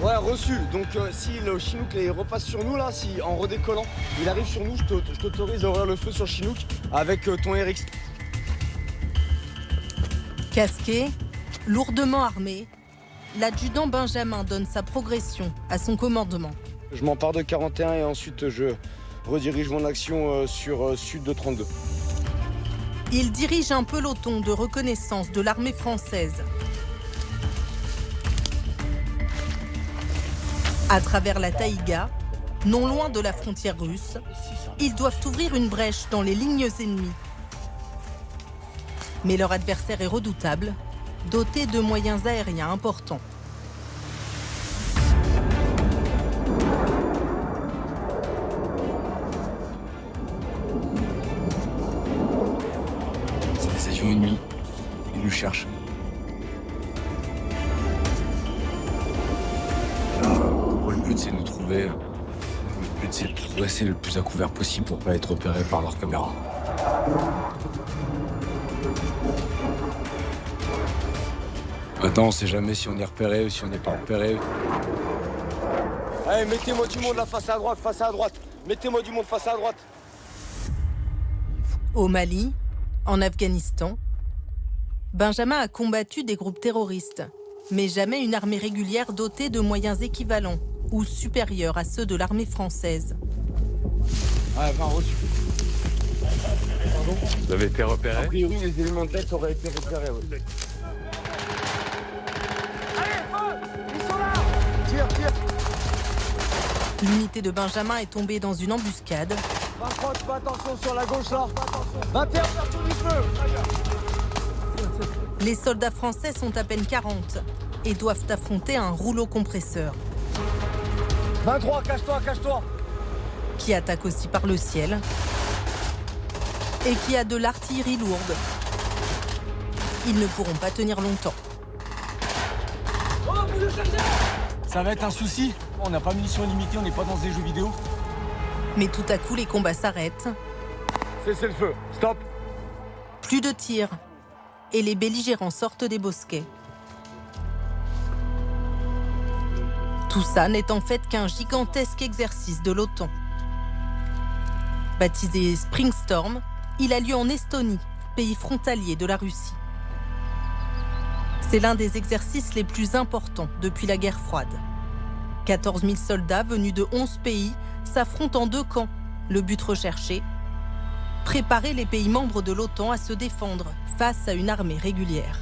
Ouais, reçu. Donc si le Chinook il repasse sur nous là, si en redécollant, il arrive sur nous, je t'autorise à ouvrir le feu sur le Chinook avec ton RX. Casqué, lourdement armé, l'adjudant Benjamin donne sa progression à son commandement. Je m'empare de 41 et ensuite je redirige mon action sur sud de 32. Il dirige un peloton de reconnaissance de l'armée française. À travers la taïga, non loin de la frontière russe, ils doivent ouvrir une brèche dans les lignes ennemies. Mais leur adversaire est redoutable, doté de moyens aériens importants. C'est des avions ennemis. Ils nous cherchent. Le but, c'est de nous trouver. Le but, c'est de rester le plus à couvert possible pour pas être repéré par leurs caméras. Maintenant, on sait jamais si on est repéré ou si on n'est pas repéré. Allez, mettez-moi du monde là, face à droite, face à droite. Mettez-moi du monde face à droite. Au Mali, en Afghanistan, Benjamin a combattu des groupes terroristes, mais jamais une armée régulière dotée de moyens équivalents ou supérieurs à ceux de l'armée française. Ah, 20 reçu. Vous avez été repéré? A priori, les éléments de tête auraient été repérés. Ouais. Allez, feu! Ils sont là! Tire, tire. L'unité de Benjamin est tombée dans une embuscade. 23, fais attention sur la gauche là. 21, ouverture du feu. Les soldats français sont à peine 40 et doivent affronter un rouleau compresseur 23, cache-toi, cache-toi. qui attaque aussi par le ciel et qui a de l'artillerie lourde. Ils ne pourront pas tenir longtemps. Ça va être un souci. On n'a pas munitions illimitées, on n'est pas dans des jeux vidéo. Mais tout à coup, les combats s'arrêtent. Cessez le feu. Stop. Plus de tirs. Et les belligérants sortent des bosquets. Tout ça n'est en fait qu'un gigantesque exercice de l'OTAN. Baptisé Spring Storm, il a lieu en Estonie, pays frontalier de la Russie. C'est l'un des exercices les plus importants depuis la guerre froide. 14 000 soldats venus de 11 pays s'affrontent en deux camps. Le but recherché, préparer les pays membres de l'OTAN à se défendre face à une armée régulière.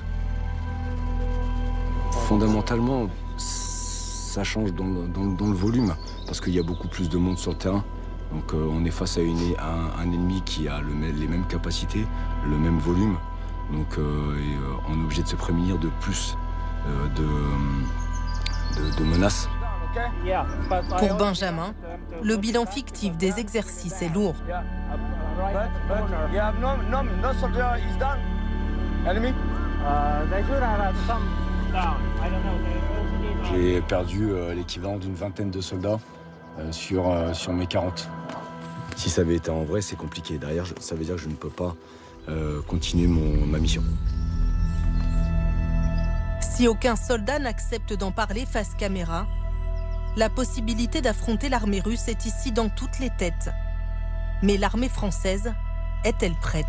Fondamentalement, ça change dans le volume, parce qu'il y a beaucoup plus de monde sur le terrain. Donc on est face à un ennemi qui a les mêmes capacités, le même volume. Donc on est obligé de se prémunir de plus de menaces. Pour Benjamin, le bilan fictif des exercices est lourd. J'ai perdu l'équivalent d'une vingtaine de soldats sur mes 40. Si ça avait été en vrai, c'est compliqué. Derrière, ça veut dire que je ne peux pas continuer ma mission. Si aucun soldat n'accepte d'en parler face caméra, la possibilité d'affronter l'armée russe est ici dans toutes les têtes. Mais l'armée française est-elle prête ?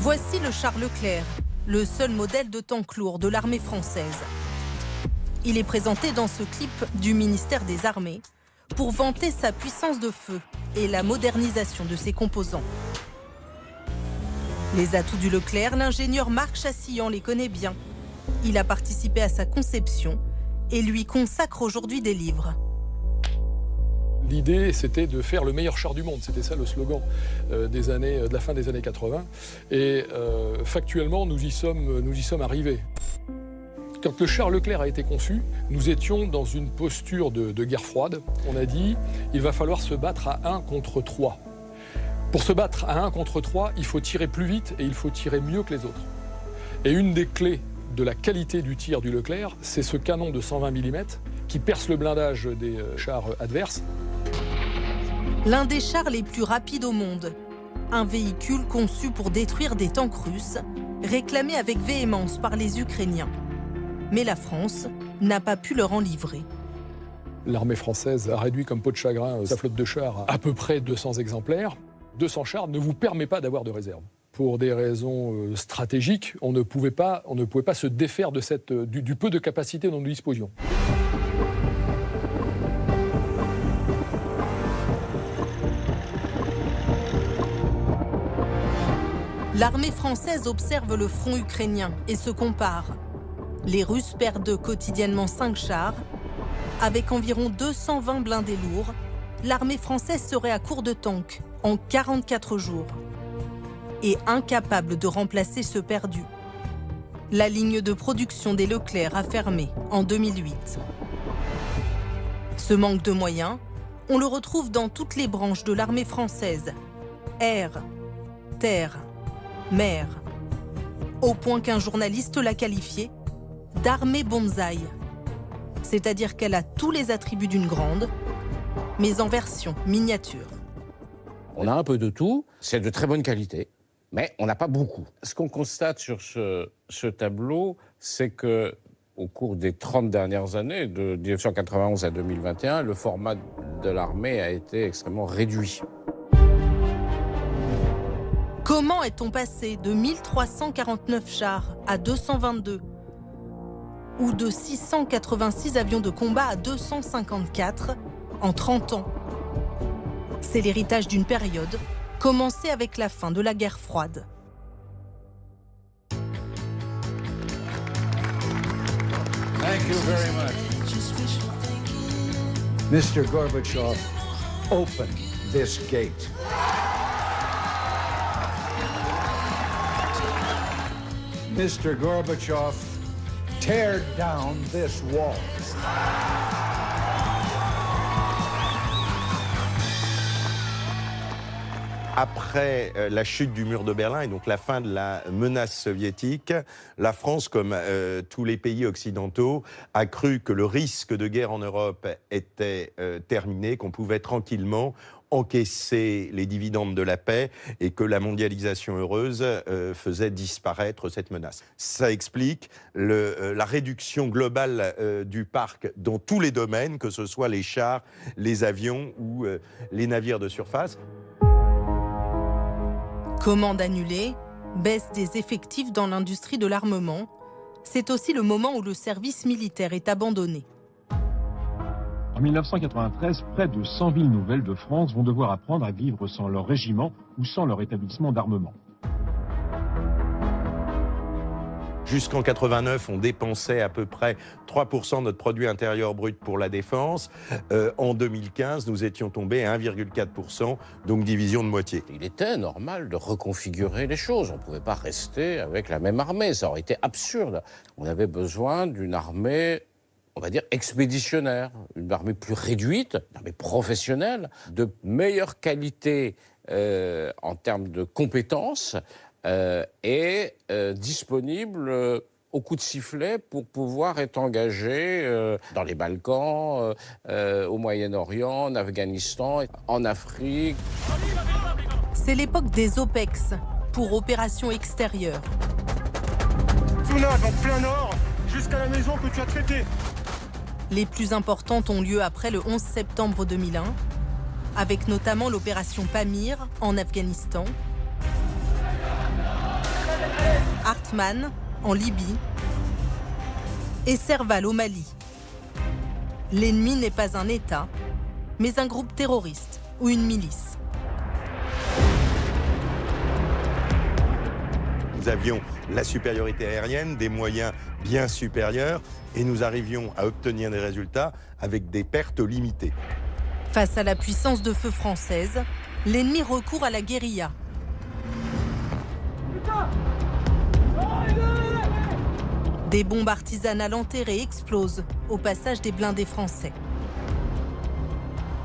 Voici le Charles Leclerc, le seul modèle de tank lourd de l'armée française. Il est présenté dans ce clip du ministère des Armées pour vanter sa puissance de feu et la modernisation de ses composants. Les atouts du Leclerc, l'ingénieur Marc Chassillan les connaît bien. Il a participé à sa conception et lui consacre aujourd'hui des livres. L'idée, c'était de faire le meilleur char du monde. C'était ça le slogan de la fin des années 80. Et factuellement, nous y sommes arrivés. Quand le char Leclerc a été conçu, nous étions dans une posture de guerre froide. On a dit, il va falloir se battre à 1 contre 3. Pour se battre à 1 contre 3, il faut tirer plus vite et il faut tirer mieux que les autres. Et une des clés de la qualité du tir du Leclerc, c'est ce canon de 120 mm qui perce le blindage des chars adverses. L'un des chars les plus rapides au monde. Un véhicule conçu pour détruire des tanks russes, réclamé avec véhémence par les Ukrainiens. Mais la France n'a pas pu leur en livrer. L'armée française a réduit comme peau de chagrin sa flotte de chars à peu près 200 exemplaires. 200 chars ne vous permet pas d'avoir de réserve. Pour des raisons stratégiques, on ne pouvait pas se défaire de du peu de capacité dont nous disposions. L'armée française observe le front ukrainien et se compare. Les Russes perdent quotidiennement 5 chars. Avec environ 220 blindés lourds, l'armée française serait à court de tanks en 44 jours et incapable de remplacer ceux perdus. La ligne de production des Leclerc a fermé en 2008. Ce manque de moyens, on le retrouve dans toutes les branches de l'armée française. Air, terre, mer. Au point qu'un journaliste l'a qualifiée d'armée bonsaï. C'est-à-dire qu'elle a tous les attributs d'une grande, mais en version miniature. On a un peu de tout, c'est de très bonne qualité, mais on n'a pas beaucoup. Ce qu'on constate sur ce tableau, c'est que au cours des 30 dernières années, de 1991 à 2021, le format de l'armée a été extrêmement réduit. Comment est-on passé de 1349 chars à 222 ou de 686 avions de combat à 254 en 30 ans? C'est l'héritage d'une période commencée avec la fin de la guerre froide. Thank you very much. Mr. Gorbachev, open this gate. Mr. Gorbachev, tear down this wall. Après la chute du mur de Berlin et donc la fin de la menace soviétique, la France, comme tous les pays occidentaux, a cru que le risque de guerre en Europe était terminé, qu'on pouvait tranquillement encaisser les dividendes de la paix et que la mondialisation heureuse faisait disparaître cette menace. Ça explique la réduction globale du parc dans tous les domaines, que ce soit les chars, les avions ou les navires de surface. Commande annulée, baisse des effectifs dans l'industrie de l'armement, c'est aussi le moment où le service militaire est abandonné. En 1993, près de 100 villes nouvelles de France vont devoir apprendre à vivre sans leur régiment ou sans leur établissement d'armement. Jusqu'en 89, on dépensait à peu près 3% de notre produit intérieur brut pour la défense. En 2015, nous étions tombés à 1,4%, donc division de moitié. Il était normal de reconfigurer les choses. On ne pouvait pas rester avec la même armée. Ça aurait été absurde. On avait besoin d'une armée, on va dire, expéditionnaire, une armée plus réduite, une armée professionnelle, de meilleure qualité en termes de compétences, est disponible au coup de sifflet pour pouvoir être engagé dans les Balkans, au Moyen-Orient, en Afghanistan, en Afrique. C'est l'époque des OPEX, pour opérations extérieures. Tout nage en plein nord, jusqu'à la maison que tu as traitée. Les plus importantes ont lieu après le 11 septembre 2001, avec notamment l'opération Pamir en Afghanistan, Hartmann en Libye et Serval au Mali. L'ennemi n'est pas un État, mais un groupe terroriste ou une milice. Nous avions la supériorité aérienne, des moyens bien supérieurs, et nous arrivions à obtenir des résultats avec des pertes limitées. Face à la puissance de feu française, l'ennemi recourt à la guérilla. Des bombes artisanales enterrées explosent au passage des blindés français.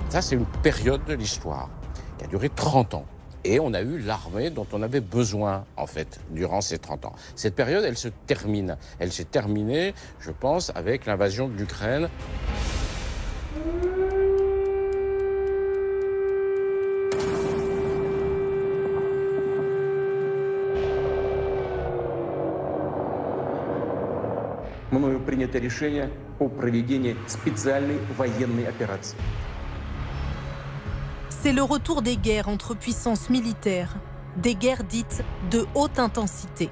Ça, c'est une période de l'histoire qui a duré 30 ans. Et on a eu l'armée dont on avait besoin, en fait, durant ces 30 ans. Cette période, elle se termine. Elle s'est terminée, je pense, avec l'invasion de l'Ukraine. Мною принято решение о проведении специальной военной операции. C'est le retour des guerres entre puissances militaires, des guerres dites de haute intensité.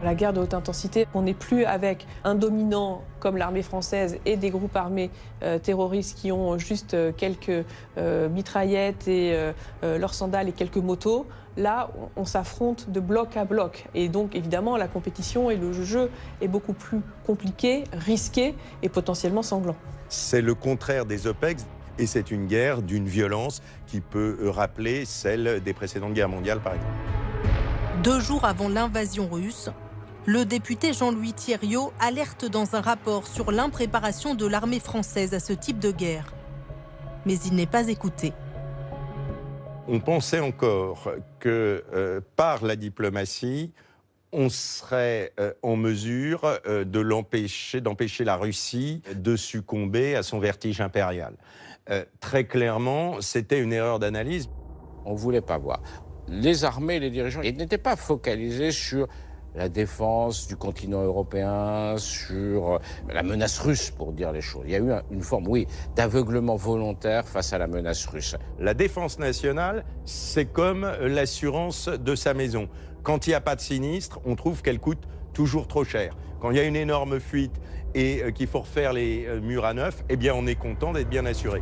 La guerre de haute intensité, on n'est plus avec un dominant comme l'armée française et des groupes armés terroristes qui ont juste quelques mitraillettes et leurs sandales et quelques motos. Là, on s'affronte de bloc à bloc. Et donc, évidemment, la compétition et le jeu est beaucoup plus compliqué, risqué et potentiellement sanglant. C'est le contraire des OPEX. Et c'est une guerre d'une violence qui peut rappeler celle des précédentes guerres mondiales, par exemple. 2 jours avant l'invasion russe, le député Jean-Louis Thierriot alerte dans un rapport sur l'impréparation de l'armée française à ce type de guerre. Mais il n'est pas écouté. On pensait encore que par la diplomatie, on serait en mesure d'empêcher la Russie de succomber à son vertige impérial. Très clairement, c'était une erreur d'analyse. On ne voulait pas voir. Les armées, les dirigeants, ils n'étaient pas focalisés sur la défense du continent européen, sur la menace russe, pour dire les choses. Il y a eu une forme, oui, d'aveuglement volontaire face à la menace russe. La défense nationale, c'est comme l'assurance de sa maison. Quand il n'y a pas de sinistre, on trouve qu'elle coûte toujours trop cher. Quand il y a une énorme fuite et qu'il faut refaire les murs à neuf, eh bien on est content d'être bien assuré.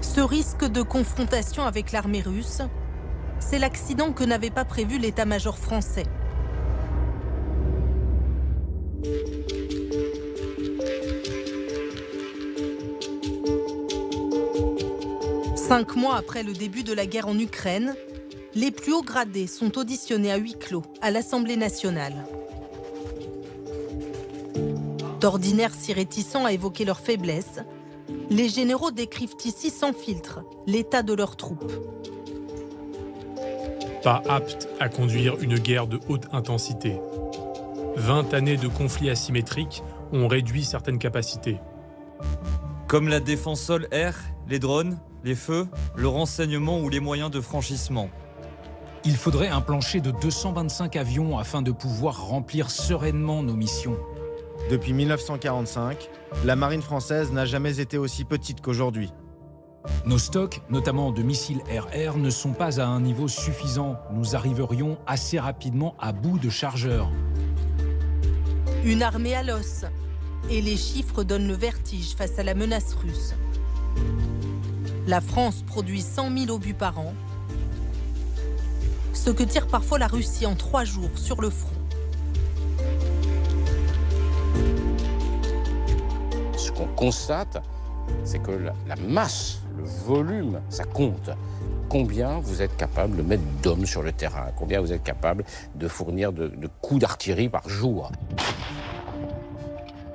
Ce risque de confrontation avec l'armée russe, c'est l'accident que n'avait pas prévu l'état-major français. Cinq mois après le début de la guerre en Ukraine, les plus hauts gradés sont auditionnés à huis clos à l'Assemblée nationale. D'ordinaire si réticents à évoquer leurs faiblesses, les généraux décrivent ici sans filtre l'état de leurs troupes. Pas aptes à conduire une guerre de haute intensité. 20 années de conflits asymétriques ont réduit certaines capacités. Comme la défense sol-air, les drones, les feux, le renseignement ou les moyens de franchissement. Il faudrait un plancher de 225 avions afin de pouvoir remplir sereinement nos missions. Depuis 1945, la marine française n'a jamais été aussi petite qu'aujourd'hui. Nos stocks, notamment de missiles air-air, ne sont pas à un niveau suffisant. Nous arriverions assez rapidement à bout de chargeurs. Une armée à l'os. Et les chiffres donnent le vertige face à la menace russe. La France produit 100 000 obus par an, ce que tire parfois la Russie en 3 jours sur le front. Ce qu'on constate, c'est que la masse, le volume, ça compte. Combien vous êtes capable de mettre d'hommes sur le terrain? Combien vous êtes capable de fournir de coups d'artillerie par jour?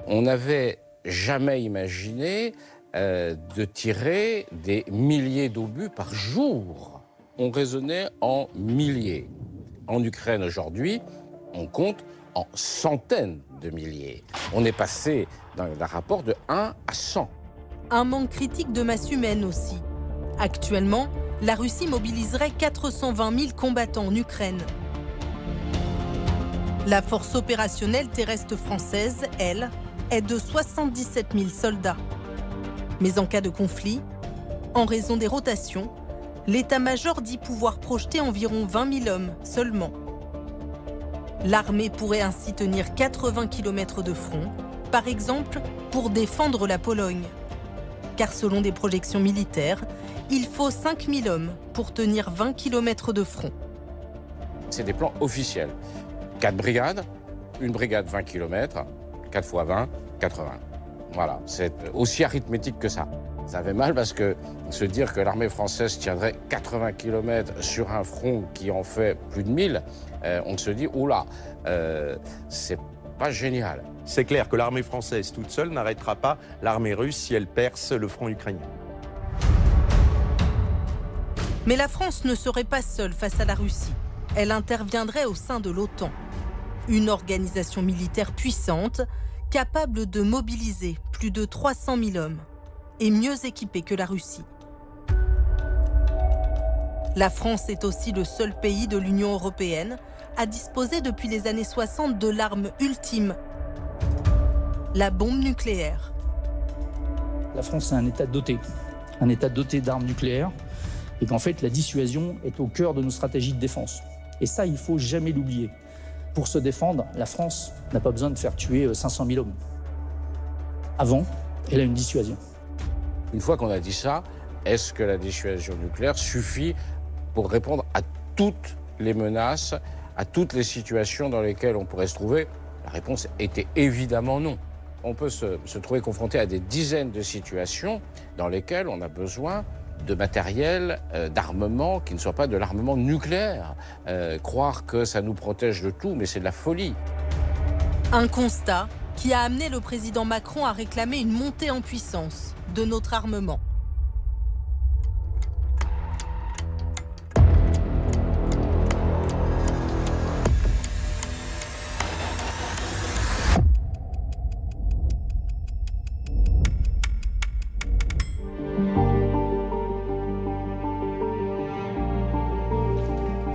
On n'avait jamais imaginé de tirer des milliers d'obus par jour. On raisonnait en milliers. En Ukraine aujourd'hui, on compte en centaines de milliers. On est passé dans un rapport de 1 à 100. Un manque critique de masse humaine aussi. Actuellement, la Russie mobiliserait 420 000 combattants en Ukraine. La force opérationnelle terrestre française, elle, est de 77 000 soldats. Mais en cas de conflit, en raison des rotations, l'état-major dit pouvoir projeter environ 20 000 hommes seulement. L'armée pourrait ainsi tenir 80 km de front, par exemple pour défendre la Pologne. Car selon des projections militaires, il faut 5 000 hommes pour tenir 20 km de front. C'est des plans officiels. 4 brigades, une brigade 20 km, 4 x 20, 80. Voilà, c'est aussi arithmétique que ça. Ça fait mal parce que se dire que l'armée française tiendrait 80 km sur un front qui en fait plus de 1000, on se dit, oula, c'est pas génial. C'est clair que l'armée française toute seule n'arrêtera pas l'armée russe si elle perce le front ukrainien. Mais la France ne serait pas seule face à la Russie. Elle interviendrait au sein de l'OTAN. Une organisation militaire puissante, capable de mobiliser plus de 300 000 hommes et mieux équipée que la Russie. La France est aussi le seul pays de l'Union européenne à disposer depuis les années 60 de l'arme ultime, la bombe nucléaire. La France est un État doté d'armes nucléaires, et qu'en fait la dissuasion est au cœur de nos stratégies de défense. Et ça, il ne faut jamais l'oublier. Pour se défendre, la France n'a pas besoin de faire tuer 500 000 hommes. Avant, elle a une dissuasion. Une fois qu'on a dit ça, est-ce que la dissuasion nucléaire suffit pour répondre à toutes les menaces, à toutes les situations dans lesquelles on pourrait se trouver? La réponse était évidemment non. On peut se trouver confronté à des dizaines de situations dans lesquelles on a besoin de matériel, d'armement qui ne soit pas de l'armement nucléaire. Croire que ça nous protège de tout, mais c'est de la folie. Un constat qui a amené le président Macron à réclamer une montée en puissance de notre armement.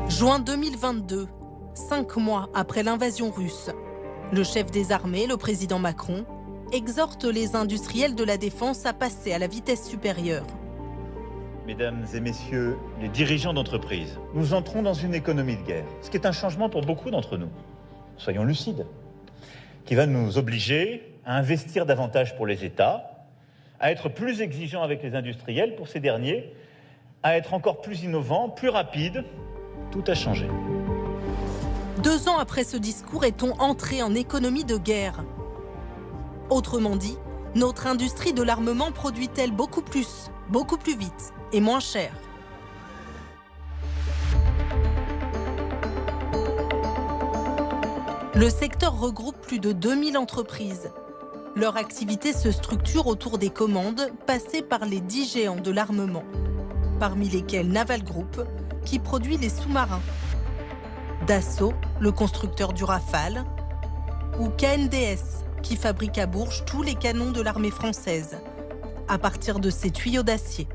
Juin 2022, 5 mois après l'invasion russe, le chef des armées, le président Macron, exhorte les industriels de la défense à passer à la vitesse supérieure. Mesdames et messieurs les dirigeants d'entreprise, nous entrons dans une économie de guerre, ce qui est un changement pour beaucoup d'entre nous. Soyons lucides, qui va nous obliger à investir davantage pour les États, à être plus exigeants avec les industriels pour ces derniers, à être encore plus innovants, plus rapides. Tout a changé. 2 ans après ce discours, est-on entré en économie de guerre? Autrement dit, notre industrie de l'armement produit-elle beaucoup plus vite et moins cher? Le secteur regroupe plus de 2000 entreprises. Leur activité se structure autour des commandes passées par les 10 géants de l'armement, parmi lesquels Naval Group, qui produit les sous-marins, Dassault, le constructeur du Rafale, ou KNDS, qui fabrique à Bourges tous les canons de l'armée française, à partir de ses tuyaux d'acier.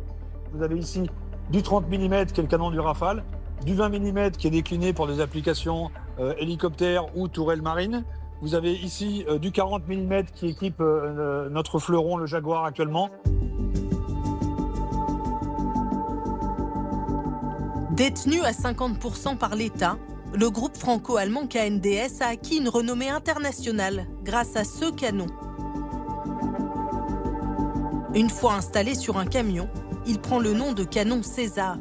Vous avez ici du 30 mm qui est le canon du Rafale, du 20 mm qui est décliné pour des applications hélicoptères ou tourelles marines. Vous avez ici du 40 mm qui équipe notre fleuron, le Jaguar actuellement. Détenu à 50% par l'État, le groupe franco-allemand KNDS a acquis une renommée internationale grâce à ce canon. Une fois installé sur un camion, il prend le nom de canon César.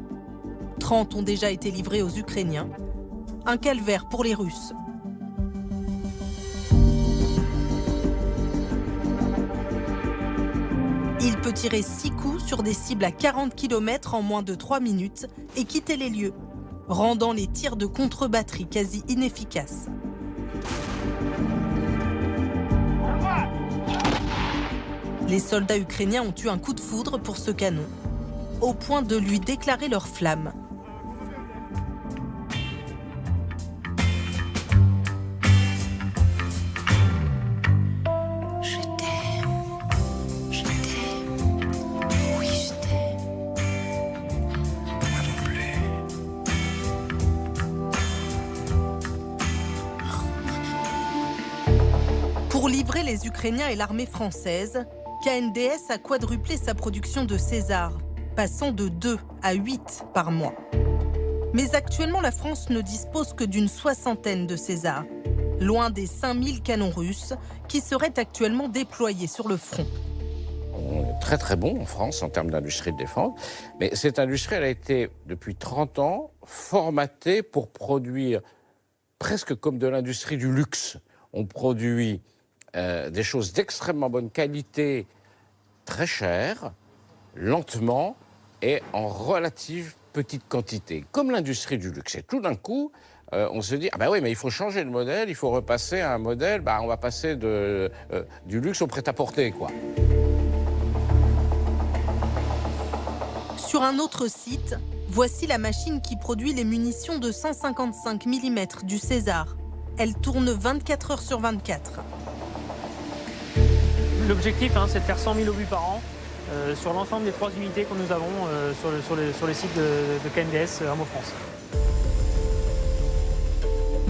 30 ont déjà été livrés aux Ukrainiens. Un calvaire pour les Russes. Il peut tirer 6 coups sur des cibles à 40 km en moins de 3 minutes et quitter les lieux, rendant les tirs de contre-batterie quasi inefficaces. Les soldats ukrainiens ont eu un coup de foudre pour ce canon, au point de lui déclarer leur flamme. Pour livrer les Ukrainiens et l'armée française, KNDS a quadruplé sa production de César, passant de 2 à 8 par mois. Mais actuellement, la France ne dispose que d'une 60aine de César, loin des 5000 canons russes qui seraient actuellement déployés sur le front. On est très très bon en France en termes d'industrie de défense, mais cette industrie, elle a été depuis 30 ans formatée pour produire presque comme de l'industrie du luxe. On produit des choses d'extrêmement bonne qualité, très chères, lentement et en relative petite quantité, comme l'industrie du luxe. Et tout d'un coup, on se dit, ah ben oui, mais il faut changer de modèle, il faut repasser à un modèle, on va passer du luxe au prêt-à-porter, quoi. Sur un autre site, Voici la machine qui produit les munitions de 155 mm du César. Elle tourne 24 heures sur 24. L'objectif, c'est de faire 100 000 obus par an sur l'ensemble des 3 unités que nous avons sur les sites de KNDS Armes France.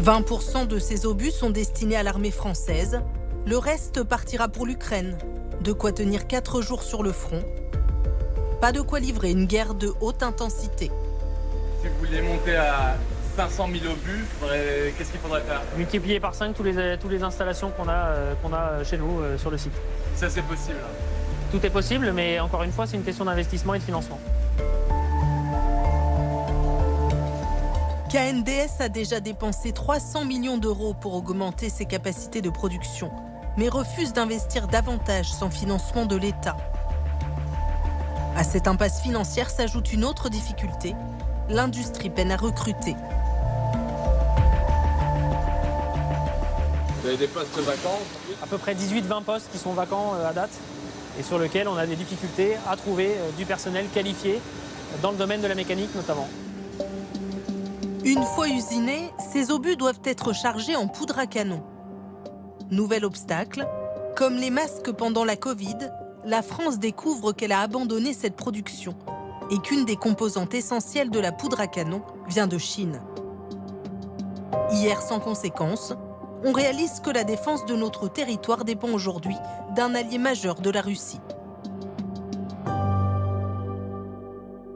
20% de ces obus sont destinés à l'armée française. Le reste partira pour l'Ukraine. De quoi tenir 4 jours sur le front. Pas de quoi livrer une guerre de haute intensité. Si vous voulez monter à 500 000 obus, qu'est-ce qu'il faudrait faire? Multiplier par 5 toutes les installations qu'on a chez nous sur le site. Ça, c'est possible. Tout est possible, mais encore une fois, c'est une question d'investissement et de financement. KNDS a déjà dépensé 300 millions d'euros pour augmenter ses capacités de production, mais refuse d'investir davantage sans financement de l'État. À cette impasse financière s'ajoute une autre difficulté. L'industrie peine à recruter. Vous avez des postes vacants? À peu près 18-20 postes qui sont vacants à date et sur lesquels on a des difficultés à trouver du personnel qualifié dans le domaine de la mécanique notamment. Une fois usinés, ces obus doivent être chargés en poudre à canon. Nouvel obstacle, comme les masques pendant la Covid, la France découvre qu'elle a abandonné cette production et qu'une des composantes essentielles de la poudre à canon vient de Chine. Hier, sans conséquence, on réalise que la défense de notre territoire dépend aujourd'hui d'un allié majeur de la Russie.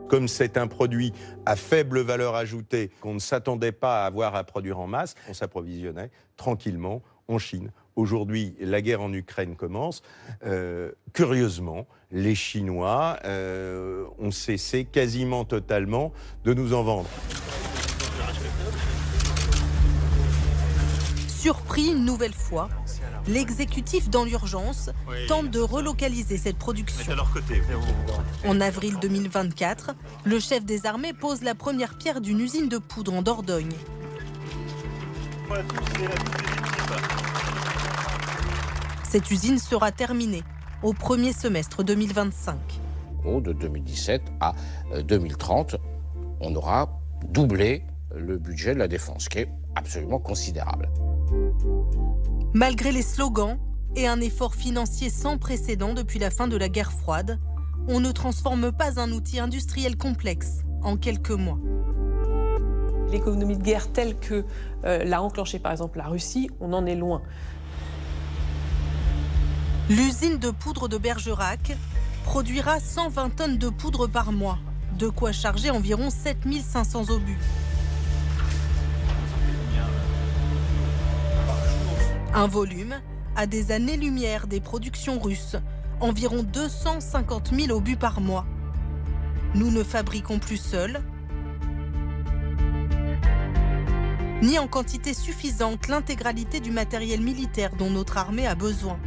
Comme c'est un produit à faible valeur ajoutée qu'on ne s'attendait pas à avoir à produire en masse, on s'approvisionnait tranquillement en Chine. Aujourd'hui, la guerre en Ukraine commence. Curieusement, les Chinois ont cessé quasiment totalement de nous en vendre. Surpris une nouvelle fois, l'exécutif dans l'urgence tente de relocaliser cette production. En avril 2024, le chef des armées pose la première pierre d'une usine de poudre en Dordogne. Cette usine sera terminée au premier semestre 2025. De 2017 à 2030, on aura doublé le budget de la défense, ce qui est absolument considérable. Malgré les slogans et un effort financier sans précédent depuis la fin de la guerre froide, on ne transforme pas un outil industriel complexe en quelques mois. L'économie de guerre telle que l'a enclenchée par exemple la Russie, on en est loin. L'usine de poudre de Bergerac produira 120 tonnes de poudre par mois, de quoi charger environ 7500 obus. Un volume à des années-lumière des productions russes, environ 250 000 obus par mois. Nous ne fabriquons plus seuls, ni en quantité suffisante l'intégralité du matériel militaire dont notre armée a besoin.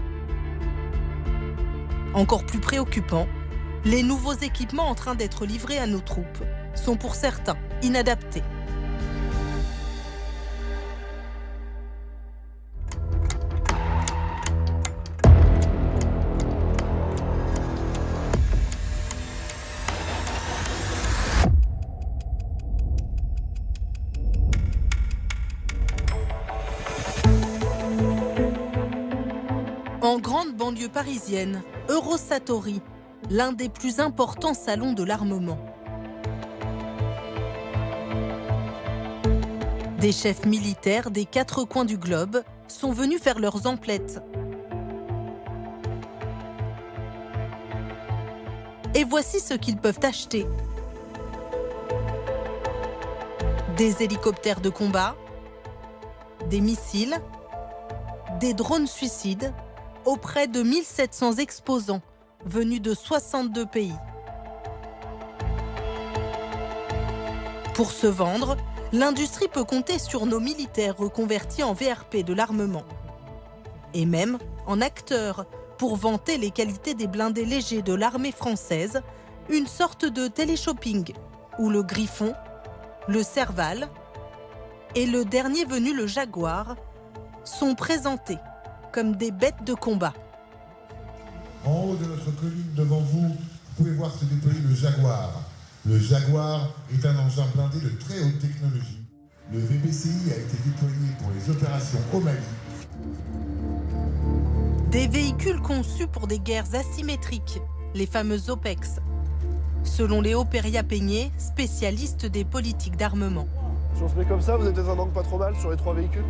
Encore plus préoccupant, les nouveaux équipements en train d'être livrés à nos troupes sont pour certains inadaptés. En grande banlieue parisienne, Eurosatory, l'un des plus importants salons de l'armement. Des chefs militaires des 4 coins du globe sont venus faire leurs emplettes. Et voici ce qu'ils peuvent acheter. Des hélicoptères de combat, des missiles, des drones suicides, auprès de 1700 exposants venus de 62 pays. Pour se vendre, l'industrie peut compter sur nos militaires reconvertis en VRP de l'armement. Et même en acteurs pour vanter les qualités des blindés légers de l'armée française, une sorte de téléshopping où le Griffon, le Serval et le dernier venu, le Jaguar, sont présentés comme des bêtes de combat. En haut de notre colline devant vous, vous pouvez voir se déployer le Jaguar, Le Jaguar est un engin blindé de très haute technologie. Le VBCI a été déployé pour les opérations au Mali. Des véhicules conçus pour des guerres asymétriques, les fameux OPEX. Selon Léo Peria-Peigné, spécialiste des politiques d'armement. Si on se met comme ça, vous êtes dans un angle pas trop mal sur les 3 véhicules.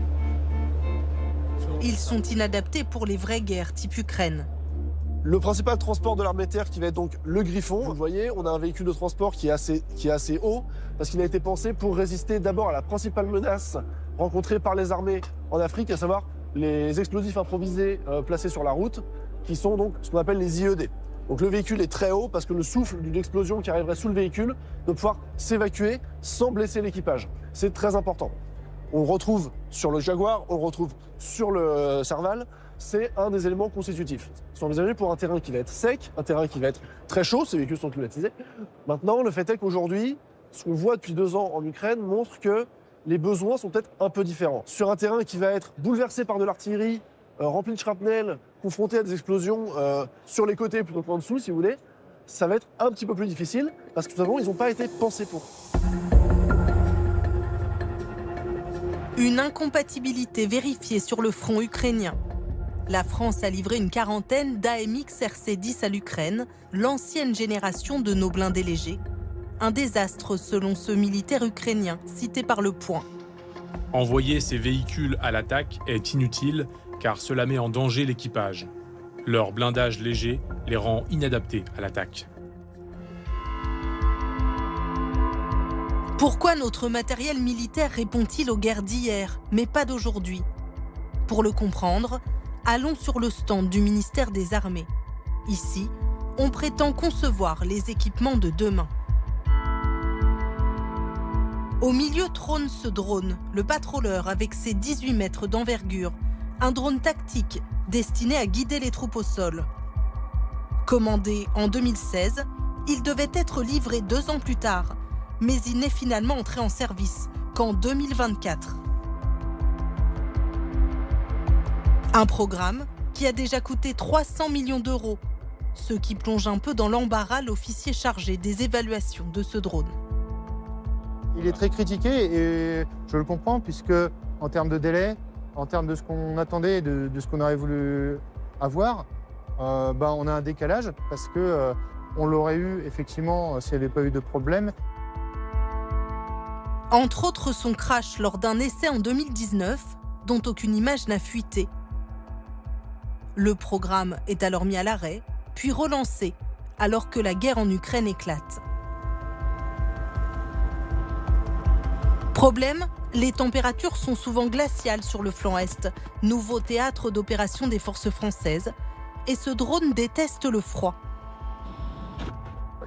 Ils sont inadaptés pour les vraies guerres type Ukraine. Le principal transport de l'armée de terre qui va être donc le Griffon. Vous voyez, on a un véhicule de transport qui est assez haut parce qu'il a été pensé pour résister d'abord à la principale menace rencontrée par les armées en Afrique, à savoir les explosifs improvisés placés sur la route, qui sont donc ce qu'on appelle les IED. Donc le véhicule est très haut parce que le souffle d'une explosion qui arriverait sous le véhicule doit pouvoir s'évacuer sans blesser l'équipage. C'est très important. On le retrouve sur le Jaguar, on le retrouve sur le Serval. C'est un des éléments constitutifs. Ils sont envisagés pour un terrain qui va être sec, un terrain qui va être très chaud, ces véhicules sont climatisés. Maintenant, le fait est qu'aujourd'hui, ce qu'on voit depuis 2 ans en Ukraine montre que les besoins sont peut-être un peu différents. Sur un terrain qui va être bouleversé par de l'artillerie, rempli de shrapnel, confronté à des explosions sur les côtés plutôt qu'en dessous, si vous voulez, ça va être un petit peu plus difficile parce que tout simplement, ils n'ont pas été pensés pour. Une incompatibilité vérifiée sur le front ukrainien. La France a livré une quarantaine d'AMX RC-10 à l'Ukraine, l'ancienne génération de nos blindés légers. Un désastre selon ce militaire ukrainien cité par Le Point. Envoyer ces véhicules à l'attaque est inutile car cela met en danger l'équipage. Leur blindage léger les rend inadaptés à l'attaque. Pourquoi notre matériel militaire répond-il aux guerres d'hier, mais pas d'aujourd'hui? Pour le comprendre, allons sur le stand du ministère des Armées. Ici, on prétend concevoir les équipements de demain. Au milieu trône ce drone, le Patroller avec ses 18 mètres d'envergure, un drone tactique destiné à guider les troupes au sol. Commandé en 2016, il devait être livré 2 ans plus tard, mais il n'est finalement entré en service qu'en 2024. Un programme qui a déjà coûté 300 millions d'euros, ce qui plonge un peu dans l'embarras l'officier chargé des évaluations de ce drone. Il est très critiqué et je le comprends puisque en termes de délai, en termes de ce qu'on attendait et de ce qu'on aurait voulu avoir, on a un décalage parce que on l'aurait eu effectivement s'il n'y avait pas eu de problème. Entre autres son crash lors d'un essai en 2019, dont aucune image n'a fuité. Le programme est alors mis à l'arrêt, puis relancé, alors que la guerre en Ukraine éclate. Problème, les températures sont souvent glaciales sur le flanc Est, nouveau théâtre d'opération des forces françaises, et ce drone déteste le froid.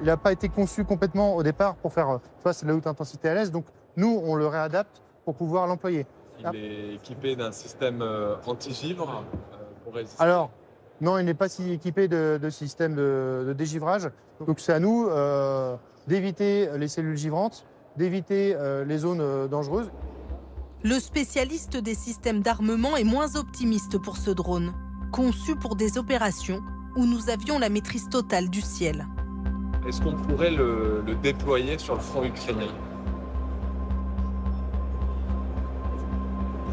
Il n'a pas été conçu complètement au départ pour faire face à la haute intensité à l'Est, donc nous, on le réadapte pour pouvoir l'employer. Il est équipé d'un système anti-givre pour résister. Alors, non, il n'est pas si équipé de système de dégivrage. Donc c'est à nous d'éviter les cellules givrantes, d'éviter les zones dangereuses. Le spécialiste des systèmes d'armement est moins optimiste pour ce drone, conçu pour des opérations où nous avions la maîtrise totale du ciel. Est-ce qu'on pourrait le déployer sur le front ukrainien ?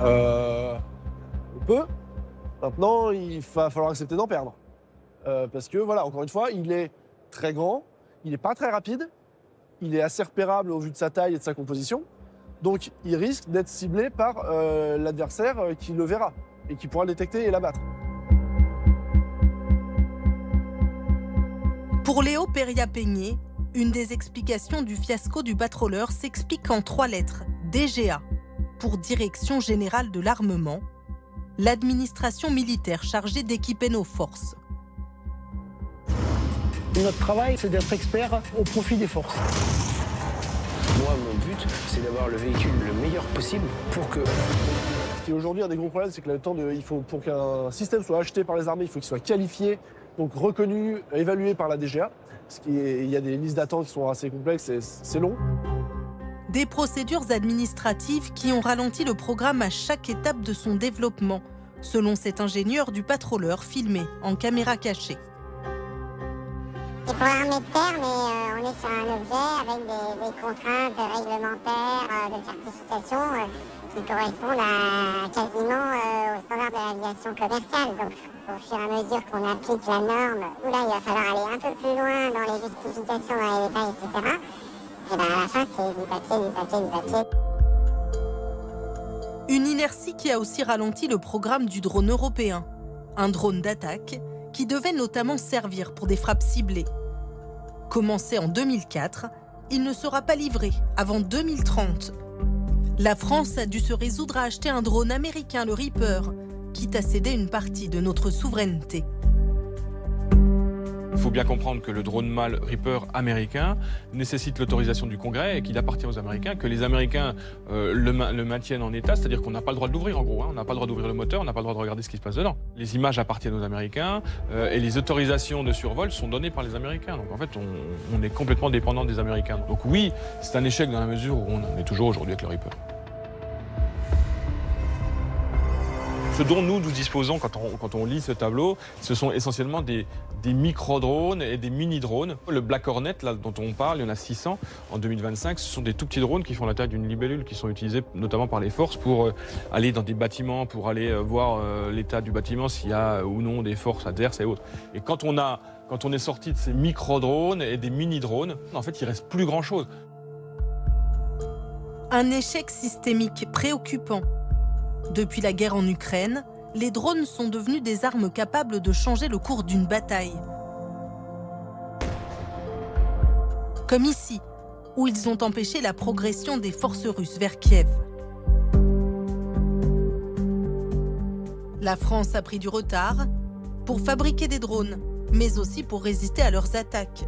On peut. Maintenant, il va falloir accepter d'en perdre. Parce que, voilà, encore une fois, il est très grand, il n'est pas très rapide, il est assez repérable au vu de sa taille et de sa composition. Donc, il risque d'être ciblé par l'adversaire qui le verra et qui pourra le détecter et l'abattre. Pour Léo Peria-Peigné, une des explications du fiasco du Patroller s'explique en 3 lettres, DGA, pour Direction Générale de l'Armement, l'administration militaire chargée d'équiper nos forces. Notre travail, c'est d'être expert au profit des forces. Moi, mon but, c'est d'avoir le véhicule le meilleur possible pour que... Ce qui est aujourd'hui un des gros problèmes, c'est que pour qu'un système soit acheté par les armées, il faut qu'il soit qualifié, donc reconnu, évalué par la DGA. Il y a des listes d'attente qui sont assez complexes et c'est long. Des procédures administratives qui ont ralenti le programme à chaque étape de son développement, selon cet ingénieur du Patroller filmé en caméra cachée. C'est pour l'armée de terre, mais on est sur un objet avec des contraintes réglementaires de certification qui correspondent quasiment aux standards de l'aviation commerciale. Donc au fur et à mesure qu'on applique la norme, où là il va falloir aller un peu plus loin dans les justifications, dans les détails, etc. Et bien à la fin, c'est du papier, du papier, du papier. Une inertie qui a aussi ralenti le programme du drone européen. Un drone d'attaque qui devait notamment servir pour des frappes ciblées. Commencé en 2004, il ne sera pas livré avant 2030. La France a dû se résoudre à acheter un drone américain, le Reaper, quitte à céder une partie de notre souveraineté. Il faut bien comprendre que le drone mâle Reaper américain nécessite l'autorisation du Congrès et qu'il appartient aux Américains, que les Américains le maintiennent en état, c'est-à-dire qu'on n'a pas le droit de l'ouvrir en gros, on n'a pas le droit d'ouvrir le moteur, on n'a pas le droit de regarder ce qui se passe dedans. Les images appartiennent aux Américains et les autorisations de survol sont données par les Américains. Donc en fait, on est complètement dépendant des Américains. Donc oui, c'est un échec dans la mesure où on en est toujours aujourd'hui avec le Reaper. Ce dont nous disposons quand on lit ce tableau, ce sont essentiellement des micro-drones et des mini-drones. Le Black Hornet, là, dont on parle, il y en a 600 en 2025. Ce sont des tout petits drones qui font la taille d'une libellule, qui sont utilisés notamment par les forces pour aller dans des bâtiments, pour aller voir l'état du bâtiment, s'il y a ou non des forces adverses et autres. Et quand on est sorti de ces micro-drones et des mini-drones, en fait, il ne reste plus grand-chose. Un échec systémique préoccupant. Depuis la guerre en Ukraine, les drones sont devenus des armes capables de changer le cours d'une bataille. Comme ici, où ils ont empêché la progression des forces russes vers Kiev. La France a pris du retard pour fabriquer des drones, mais aussi pour résister à leurs attaques.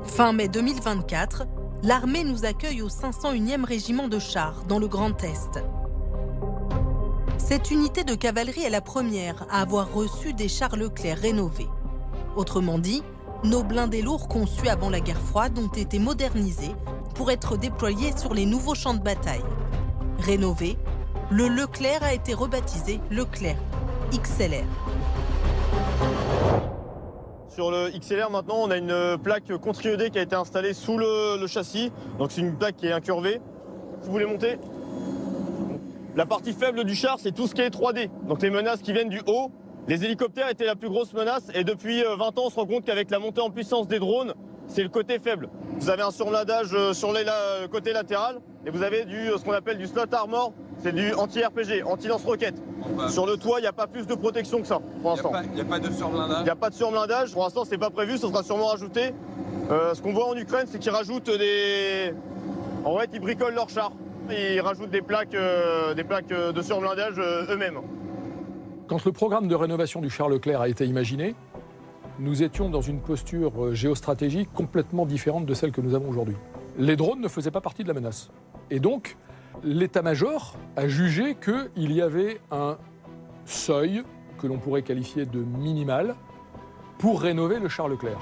Fin mai 2024, l'armée nous accueille au 501e régiment de chars dans le Grand Est. Cette unité de cavalerie est la première à avoir reçu des chars Leclerc rénovés. Autrement dit, nos blindés lourds conçus avant la guerre froide ont été modernisés pour être déployés sur les nouveaux champs de bataille. Rénové, le Leclerc a été rebaptisé Leclerc XLR. Sur le XLR, maintenant, on a une plaque contre-iodée qui a été installée sous le châssis. Donc c'est une plaque qui est incurvée. Si vous voulez monter. La partie faible du char, c'est tout ce qui est 3D. Donc les menaces qui viennent du haut. Les hélicoptères étaient la plus grosse menace. Et depuis 20 ans, on se rend compte qu'avec la montée en puissance des drones, c'est le côté faible. Vous avez un surblindage sur le côté latéral. Et vous avez ce qu'on appelle du slot armor. C'est du anti-RPG, anti-lance-roquette. Sur le toit, il n'y a pas plus de protection que ça, pour l'instant. Il n'y a pas de surblindage. Il n'y a pas de surblindage. Pour l'instant, c'est pas prévu, ça sera sûrement rajouté. Ce qu'on voit en Ukraine, c'est qu'ils rajoutent des... En fait, ils bricolent leurs chars. Ils rajoutent des plaques de surblindage eux-mêmes. Quand le programme de rénovation du char Leclerc a été imaginé, nous étions dans une posture géostratégique complètement différente de celle que nous avons aujourd'hui. Les drones ne faisaient pas partie de la menace. Et donc, l'état-major a jugé qu'il y avait un seuil que l'on pourrait qualifier de minimal pour rénover le char Leclerc.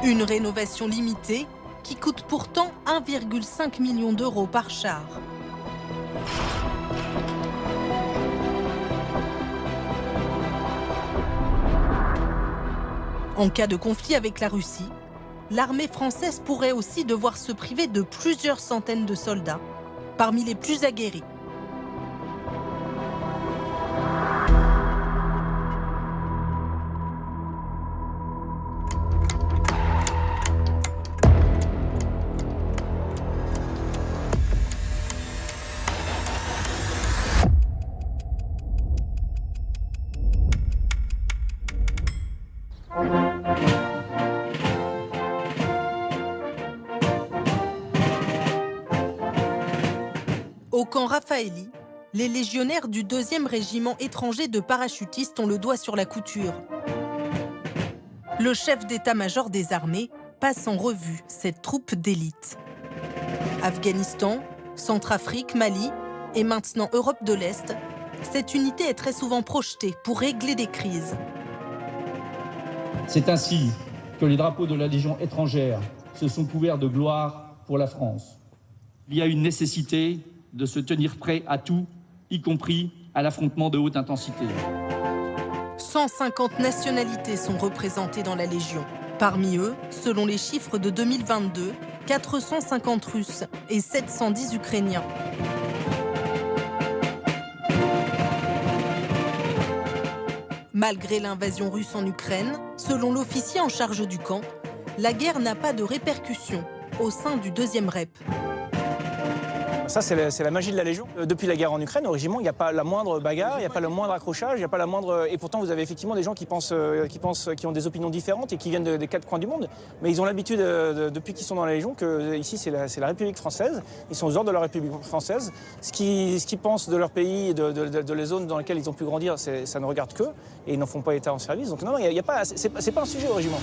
Une rénovation limitée qui coûte pourtant 1,5 million d'euros par char. En cas de conflit avec la Russie, l'armée française pourrait aussi devoir se priver de plusieurs centaines de soldats, parmi les plus aguerris. Au camp Raffaelli, les légionnaires du 2e régiment étranger de parachutistes ont le doigt sur la couture. Le chef d'état-major des armées passe en revue cette troupe d'élite. Afghanistan, Centrafrique, Mali et maintenant Europe de l'Est, cette unité est très souvent projetée pour régler des crises. C'est ainsi que les drapeaux de la Légion étrangère se sont couverts de gloire pour la France. Il y a une nécessité de se tenir prêt à tout, y compris à l'affrontement de haute intensité. 150 nationalités sont représentées dans la Légion. Parmi eux, selon les chiffres de 2022, 450 Russes et 710 Ukrainiens. Malgré l'invasion russe en Ukraine, selon l'officier en charge du camp, la guerre n'a pas de répercussions au sein du 2e REP. Ça, c'est la magie de la Légion. Depuis la guerre en Ukraine, au régiment, il n'y a pas la moindre bagarre, il n'y a pas le moindre accrochage, il n'y a pas la moindre... Et pourtant, vous avez effectivement des gens qui ont des opinions différentes et qui viennent des 4 coins du monde. Mais ils ont l'habitude, depuis qu'ils sont dans la Légion, que ici, c'est la République française. Ils sont aux ordres de la République française. Ce qu'ils pensent de leur pays et de les zones dans lesquelles ils ont pu grandir, ça ne regarde qu'eux. Et ils n'en font pas état en service. Donc non, c'est pas un sujet au régiment.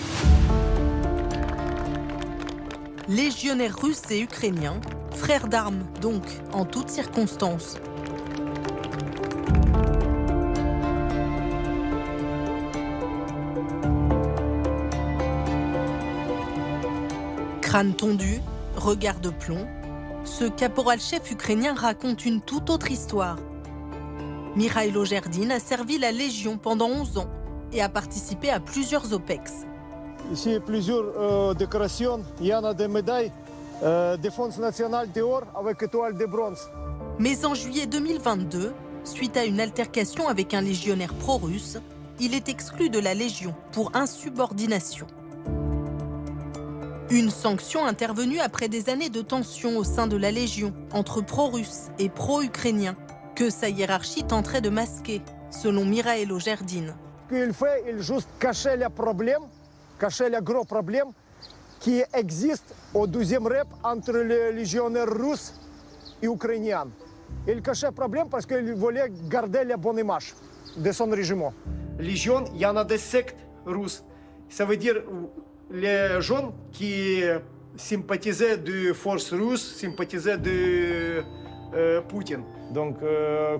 Légionnaires russes et ukrainiens, frères d'armes donc, en toutes circonstances. Crâne tondu, regard de plomb, ce caporal-chef ukrainien raconte une toute autre histoire. Mikhailo Zherdin a servi la Légion pendant 11 ans et a participé à plusieurs OPEX. Ici, plusieurs décorations. Il y en a des médailles. Défense nationale d'or avec étoile de bronze. Mais en juillet 2022, suite à une altercation avec un légionnaire pro-russe, il est exclu de la Légion pour insubordination. Une sanction intervenue après des années de tensions au sein de la Légion entre pro-russes et pro-ukrainiens que sa hiérarchie tenterait de masquer, selon Mikhailo Zherdin. Ce qu'il fait, il juste cacher les problèmes, cacher les gros problèmes qui existent au 12e REP entre les légionnaires russes et ukrainiens. Il cachait le problème parce qu'il voulait garder la bonne image de son régiment. Légion, il y en a des sectes russes. Ça veut dire les gens qui sympathisaient des forces russes, sympathisaient de Poutine. Donc,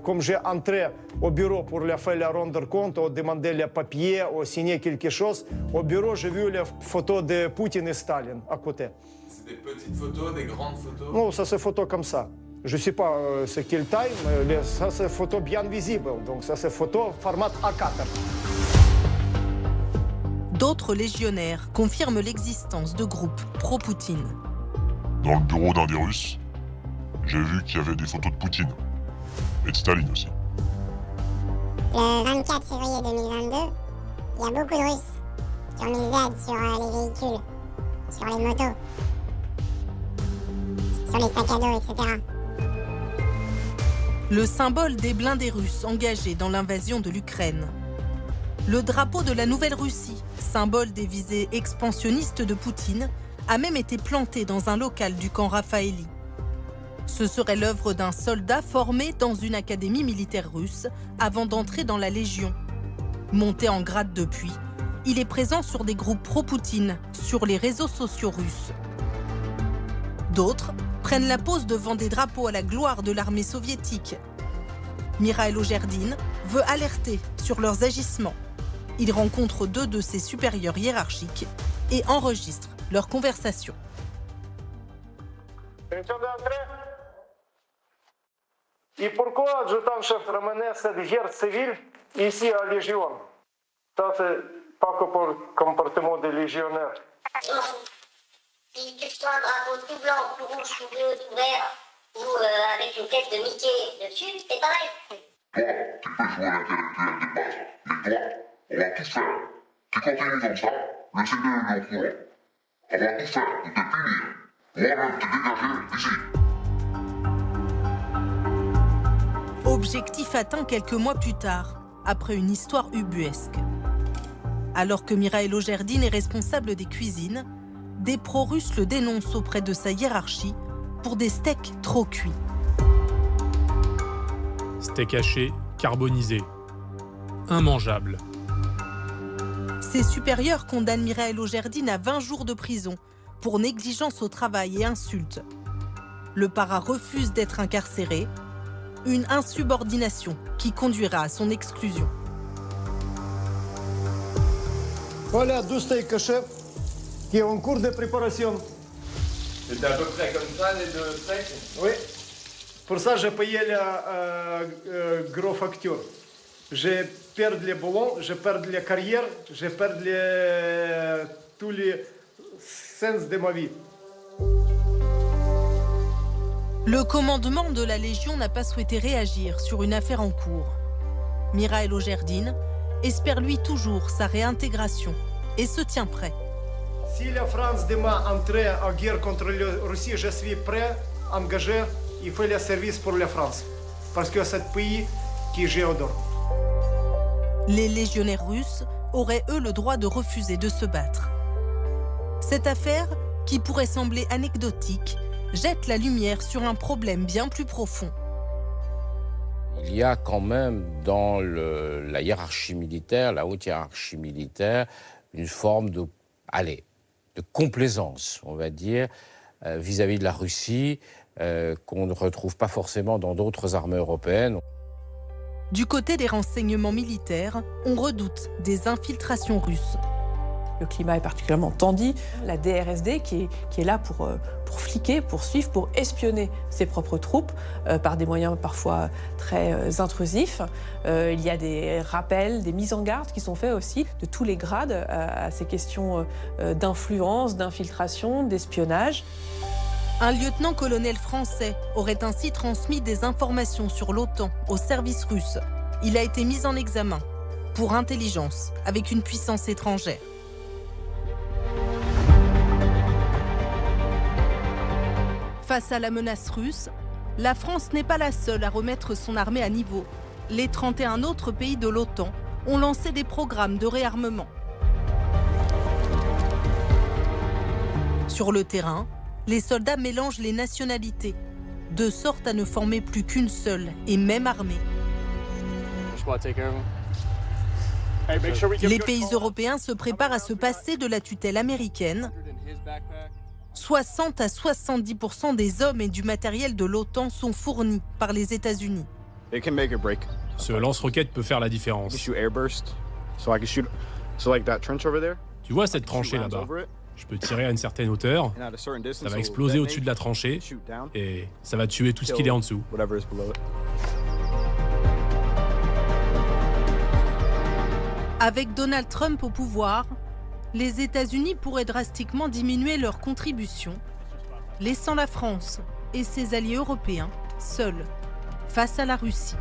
comme j'ai entré au bureau pour leur faire la rendre compte, ou demander les papiers, ou signer quelque chose, au bureau, j'ai vu les photos de Poutine et Staline à côté. C'est des petites photos, des grandes photos? Non, ça c'est photo comme ça. Je ne sais pas c'est quelle taille, mais ça c'est photo bien visible. Donc ça c'est photo format A4. D'autres légionnaires confirment l'existence de groupes pro-Poutine. Dans le bureau d'un des Russes, j'ai vu qu'il y avait des photos de Poutine. Et de Staline aussi. Le 24 février 2022, il y a beaucoup de Russes qui ont mis Z sur les véhicules, sur les motos, sur les sacs à dos, etc. Le symbole des blindés russes engagés dans l'invasion de l'Ukraine. Le drapeau de la Nouvelle-Russie, symbole des visées expansionnistes de Poutine, a même été planté dans un local du camp Rafaeli. Ce serait l'œuvre d'un soldat formé dans une académie militaire russe avant d'entrer dans la Légion. Monté en grade depuis, il est présent sur des groupes pro-Poutine sur les réseaux sociaux russes. D'autres prennent la pose devant des drapeaux à la gloire de l'armée soviétique. Mikhailo Zherdin veut alerter sur leurs agissements. Il rencontre 2 de ses supérieurs hiérarchiques et enregistre leur conversation. Et pourquoi adjudant-chef ramenait cette guerre civile ici à Légion? Ça, c'est pas que pour le comportement des légionnaires. Si tu prends un drapeau tout blanc, tout rouge, tout bleu, tout vert, ou avec une tête de Mickey dessus, c'est pareil. Toi, tu peux jouer l'intellectuel des bases, mais toi, on va tout faire. Tu continues comme ça, le CD est au courant. On va tout faire pour te punir. Moi-même te dégager d'ici. Objectif atteint quelques mois plus tard, après une histoire ubuesque. Alors que Mikhailo Zherdin est responsable des cuisines, des pro-russes le dénoncent auprès de sa hiérarchie pour des steaks trop cuits. Steak haché, carbonisé, immangeable. Ses supérieurs condamnent Mikhailo Zherdin à 20 jours de prison pour négligence au travail et insultes. Le para refuse d'être incarcéré, une insubordination qui conduira à son exclusion. Voilà 2 steaks chef qui est en cours de préparation. C'était à peu près comme ça les 2 steaks? Oui. Pour ça, j'ai payé le gros facture. J'ai perdu les ballons, j'ai perdu les carrières, j'ai perdu tous les sens de ma vie. Le commandement de la Légion n'a pas souhaité réagir sur une affaire en cours. Mirail Augerdine espère lui toujours sa réintégration et se tient prêt. Si la France demain entrait en guerre contre la Russie, je suis prêt, engagé et faire le service pour la France. Parce que c'est le pays que j'adore. Les légionnaires russes auraient eux le droit de refuser de se battre. Cette affaire, qui pourrait sembler anecdotique, jette la lumière sur un problème bien plus profond. Il y a quand même dans la hiérarchie militaire, la haute hiérarchie militaire, une forme de complaisance, on va dire, vis-à-vis de la Russie, qu'on ne retrouve pas forcément dans d'autres armées européennes. Du côté des renseignements militaires, on redoute des infiltrations russes. Le climat est particulièrement tendu. La DRSD qui est là pour fliquer, pour suivre, pour espionner ses propres troupes par des moyens parfois très intrusifs. Il y a des rappels, des mises en garde qui sont faits aussi de tous les grades à ces questions d'influence, d'infiltration, d'espionnage. Un lieutenant-colonel français aurait ainsi transmis des informations sur l'OTAN au service russe. Il a été mis en examen pour intelligence avec une puissance étrangère. Face à la menace russe, la France n'est pas la seule à remettre son armée à niveau. Les 31 autres pays de l'OTAN ont lancé des programmes de réarmement. Sur le terrain, les soldats mélangent les nationalités, de sorte à ne former plus qu'une seule et même armée. Les pays européens se préparent à se passer de la tutelle américaine. 60 à 70% des hommes et du matériel de l'OTAN sont fournis par les États-Unis. Ce lance-roquette peut faire la différence. Tu vois cette tranchée là-bas? Je peux tirer à une certaine hauteur, ça va exploser au-dessus de la tranchée et ça va tuer tout ce qu'il est en dessous. Avec Donald Trump au pouvoir, les États-Unis pourraient drastiquement diminuer leur contribution, laissant la France et ses alliés européens seuls face à la Russie.